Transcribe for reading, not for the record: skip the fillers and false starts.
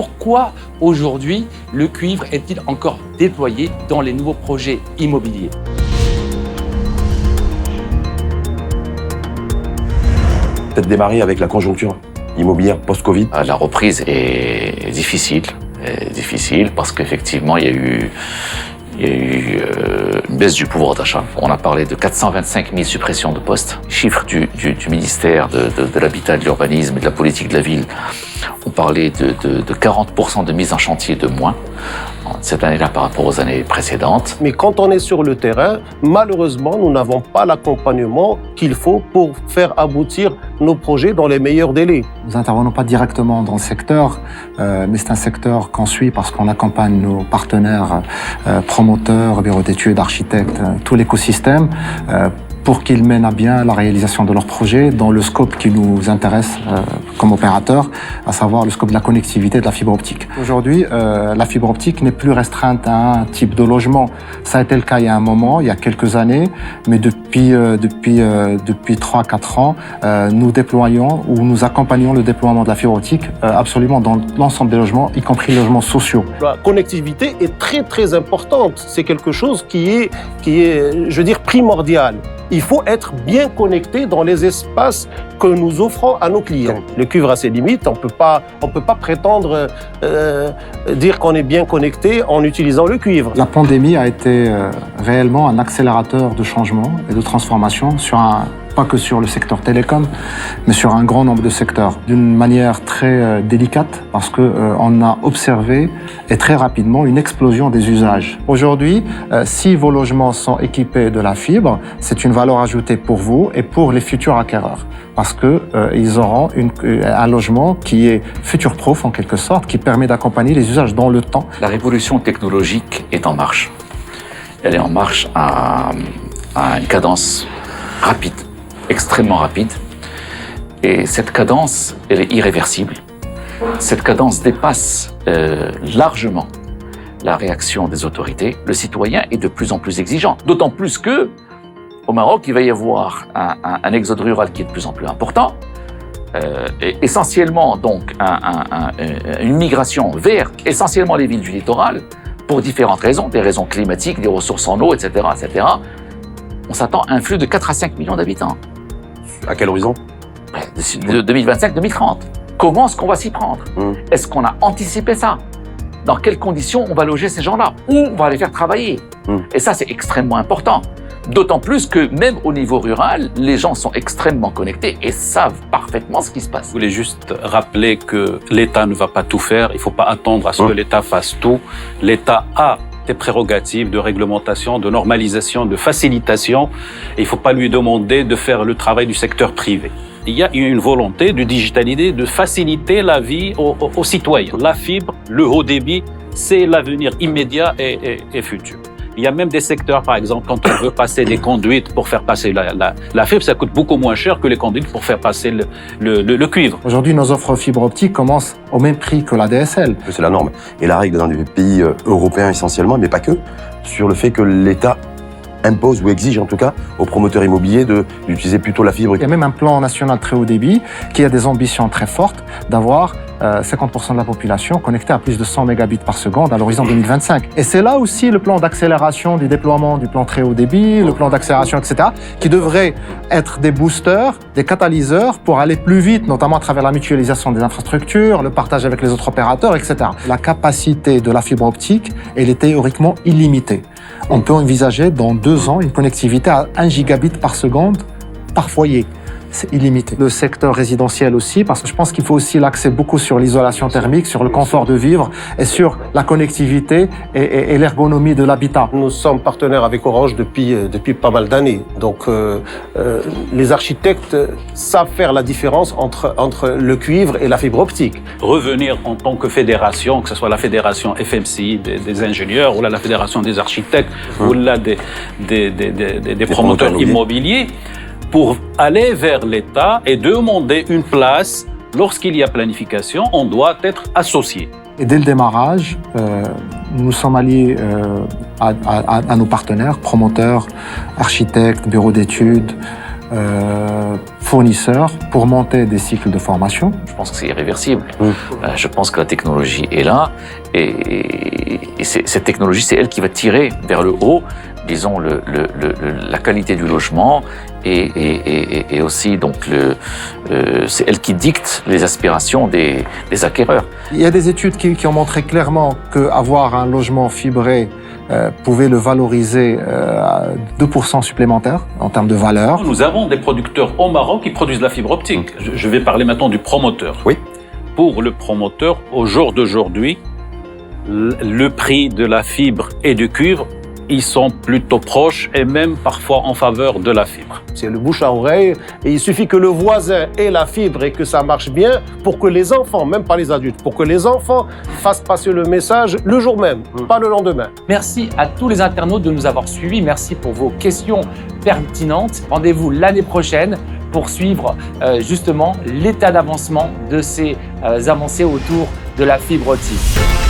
pourquoi aujourd'hui le cuivre est-il encore déployé dans les nouveaux projets immobiliers? Peut-être démarrer avec la conjoncture immobilière post-Covid. La reprise est difficile parce qu'effectivement, il y a eu une baisse du pouvoir d'achat. On a parlé de 425 000 suppressions de postes. Chiffre du ministère de l'Habitat, de l'Urbanisme et de la Politique de la Ville, on parlait de 40% de mise en chantier de moins cette année-là par rapport aux années précédentes. Mais quand on est sur le terrain, malheureusement, nous n'avons pas l'accompagnement qu'il faut pour faire aboutir nos projets dans les meilleurs délais. Nous n'intervenons pas directement dans le secteur, mais c'est un secteur qu'on suit parce qu'on accompagne nos partenaires, promoteurs, bureaux d'études, architectes, tout l'écosystème, pour qu'ils mènent à bien la réalisation de leurs projets dans le scope qui nous intéresse comme opérateur, à savoir le scope de la connectivité et de la fibre optique. Aujourd'hui, la fibre optique n'est plus restreinte à un type de logement. Ça a été le cas il y a un moment, il y a quelques années, mais depuis 3-4 ans, nous déployons ou nous accompagnons le déploiement de la fibre optique absolument dans l'ensemble des logements, y compris les logements sociaux. La connectivité est très très importante. C'est quelque chose qui est, je veux dire, primordial. Il faut être bien connecté dans les espaces que nous offrons à nos clients. Le cuivre a ses limites, on peut pas prétendre dire qu'on est bien connecté en utilisant le cuivre. La pandémie a été réellement un accélérateur de changement et de transformation pas que sur le secteur télécom, mais sur un grand nombre de secteurs, d'une manière très délicate, parce qu'on a observé, et très rapidement, une explosion des usages. Aujourd'hui, si vos logements sont équipés de la fibre, c'est une valeur ajoutée pour vous et pour les futurs acquéreurs, parce qu'ils auront un logement qui est future-proof, en quelque sorte, qui permet d'accompagner les usages dans le temps. La révolution technologique est en marche. Elle est en marche à une cadence rapide, extrêmement rapide. Et cette cadence, elle est irréversible. Cette cadence dépasse largement la réaction des autorités. Le citoyen est de plus en plus exigeant. D'autant plus que, au Maroc, il va y avoir un exode rural qui est de plus en plus important. Et essentiellement, donc, une migration vers essentiellement les villes du littoral, pour différentes raisons, des raisons climatiques, des ressources en eau, etc., etc. On s'attend à un flux de 4 à 5 millions d'habitants. À quel horizon? De 2025-2030. Comment est-ce qu'on va s'y prendre? Est-ce qu'on a anticipé ça? Dans quelles conditions on va loger ces gens-là? Où on va les faire travailler? Et ça, c'est extrêmement important. D'autant plus que même au niveau rural, les gens sont extrêmement connectés et savent parfaitement ce qui se passe. Je voulais juste rappeler que l'État ne va pas tout faire. Il ne faut pas attendre à ce que l'État fasse tout. L'État a des prérogatives de réglementation, de normalisation, de facilitation. Et il ne faut pas lui demander de faire le travail du secteur privé. Il y a une volonté de digitaliser, de faciliter la vie aux citoyens. La fibre, le haut débit, c'est l'avenir immédiat et futur. Il y a même des secteurs, par exemple, quand on veut passer des conduites pour faire passer la fibre, ça coûte beaucoup moins cher que les conduites pour faire passer le cuivre. Aujourd'hui, nos offres fibre optique commencent au même prix que la DSL. C'est la norme et la règle dans les pays européens essentiellement, mais pas que, sur le fait que l'État impose ou exige en tout cas aux promoteurs immobiliers d'utiliser plutôt la fibre. Il y a même un plan national très haut débit qui a des ambitions très fortes d'avoir 50% de la population connectée à plus de 100 mégabits par seconde à l'horizon 2025. Et c'est là aussi le plan d'accélération du déploiement du plan très haut débit, le plan d'accélération, etc., qui devrait être des boosters, des catalyseurs pour aller plus vite, notamment à travers la mutualisation des infrastructures, le partage avec les autres opérateurs, etc. La capacité de la fibre optique, elle est théoriquement illimitée. On peut envisager dans 2 ans une connectivité à 1 gigabit par seconde par foyer. C'est illimité. Le secteur résidentiel aussi, parce que je pense qu'il faut aussi l'axer beaucoup sur l'isolation thermique, sur le confort de vivre et sur la connectivité et l'ergonomie de l'habitat. Nous sommes partenaires avec Orange depuis pas mal d'années. Donc les architectes savent faire la différence entre le cuivre et la fibre optique. Revenir en tant que fédération, que ce soit la fédération FMCI des ingénieurs ou la fédération des architectes ou des promoteurs immobiliers, pour aller vers l'État et demander une place. Lorsqu'il y a planification, on doit être associé. Et dès le démarrage, nous sommes alliés à nos partenaires, promoteurs, architectes, bureaux d'études, fournisseurs pour monter des cycles de formation? Je pense que c'est irréversible. Je pense que la technologie est là et cette technologie, c'est elle qui va tirer vers le haut, disons, la qualité du logement et aussi donc c'est elle qui dicte les aspirations des acquéreurs. Il y a des études qui ont montré clairement qu'avoir un logement fibré pouvait le valoriser à 2% supplémentaire en termes de valeur. Nous avons des producteurs au Maroc qui produisent la fibre optique. Je vais parler maintenant du promoteur. Oui. Pour le promoteur, au jour d'aujourd'hui, le prix de la fibre et du cuivre, ils sont plutôt proches et même parfois en faveur de la fibre. C'est le bouche à oreille et il suffit que le voisin ait la fibre et que ça marche bien pour que les enfants, même pas les adultes, pour que les enfants fassent passer le message le jour même, pas le lendemain. Merci à tous les internautes de nous avoir suivis. Merci pour vos questions pertinentes. Rendez-vous l'année prochaine pour suivre justement l'état d'avancement de ces avancées autour de la fibre optique.